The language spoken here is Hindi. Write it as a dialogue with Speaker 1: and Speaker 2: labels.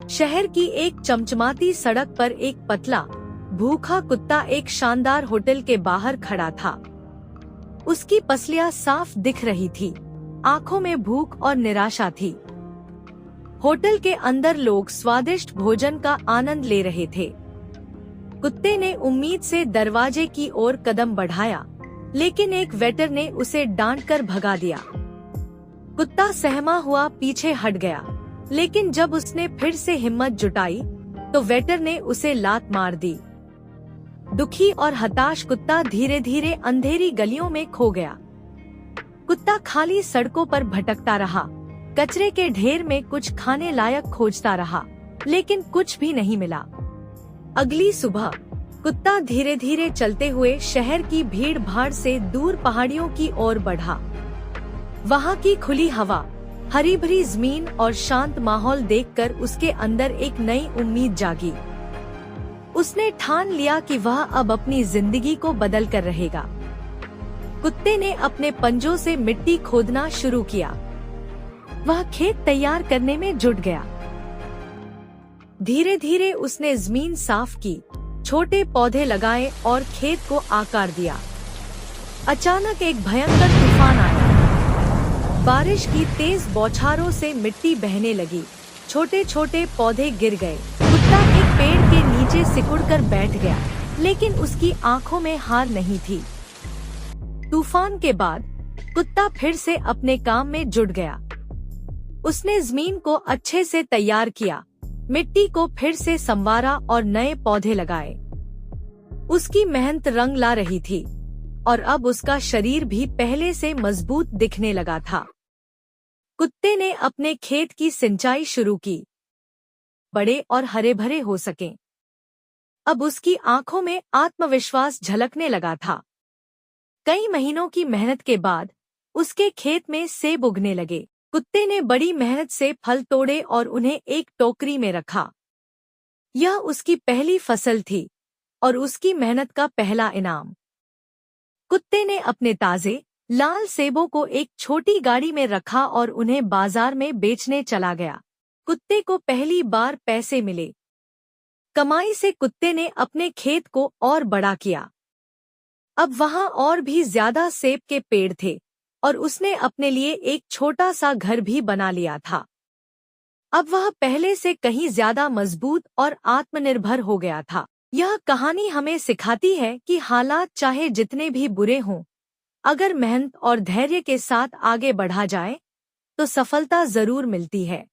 Speaker 1: शहर की एक चमचमाती सड़क पर एक पतला भूखा कुत्ता एक शानदार होटल के बाहर खड़ा था। उसकी पसलियां साफ दिख रही थी, आंखों में भूख और निराशा थी। होटल के अंदर लोग स्वादिष्ट भोजन का आनंद ले रहे थे। कुत्ते ने उम्मीद से दरवाजे की ओर कदम बढ़ाया, लेकिन एक वेटर ने उसे डांटकर भगा दिया। कुत्ता सहमा हुआ पीछे हट गया, लेकिन जब उसने फिर से हिम्मत जुटाई तो वेटर ने उसे लात मार दी। दुखी और हताश कुत्ता धीरे धीरे अंधेरी गलियों में खो गया। कुत्ता खाली सड़कों पर भटकता रहा, कचरे के ढेर में कुछ खाने लायक खोजता रहा, लेकिन कुछ भी नहीं मिला। अगली सुबह कुत्ता धीरे धीरे चलते हुए शहर की भीड़ भाड़ से दूर पहाड़ियों की ओर बढ़ा। वहाँ की खुली हवा, हरी भरी जमीन और शांत माहौल देखकर उसके अंदर एक नई उम्मीद जागी। उसने ठान लिया कि वह अब अपनी जिंदगी को बदल कर रहेगा। कुत्ते ने अपने पंजों से मिट्टी खोदना शुरू किया। वह खेत तैयार करने में जुट गया। धीरे धीरे उसने जमीन साफ की, छोटे पौधे लगाए और खेत को आकार दिया। अचानक एक भयंकर तूफान आया। बारिश की तेज बौछारों से मिट्टी बहने लगी, छोटे छोटे पौधे गिर गए। कुत्ता एक पेड़ के नीचे सिकुड़कर बैठ गया, लेकिन उसकी आंखों में हार नहीं थी। तूफान के बाद कुत्ता फिर से अपने काम में जुट गया। उसने जमीन को अच्छे से तैयार किया, मिट्टी को फिर से संवारा और नए पौधे लगाए। उसकी मेहनत रंग ला रही थी और अब उसका शरीर भी पहले से मजबूत दिखने लगा था। कुत्ते ने अपने खेत की सिंचाई शुरू की, बड़े और हरे भरे हो सकें। अब उसकी आंखों में आत्मविश्वास झलकने लगा था। कई महीनों की मेहनत के बाद उसके खेत में सेब उगने लगे। कुत्ते ने बड़ी मेहनत से फल तोड़े और उन्हें एक टोकरी में रखा। यह उसकी पहली फसल थी और उसकी मेहनत का पहला इनाम। कुत्ते ने अपने ताजे लाल सेबों को एक छोटी गाड़ी में रखा और उन्हें बाजार में बेचने चला गया। कुत्ते को पहली बार पैसे मिले। कमाई से कुत्ते ने अपने खेत को और बड़ा किया। अब वहां और भी ज्यादा सेब के पेड़ थे और उसने अपने लिए एक छोटा सा घर भी बना लिया था। अब वह पहले से कहीं ज्यादा मजबूत और आत्मनिर्भर हो गया था। यह कहानी हमें सिखाती है कि हालात चाहे जितने भी बुरे हों, अगर मेहनत और धैर्य के साथ आगे बढ़ा जाए तो सफलता जरूर मिलती है।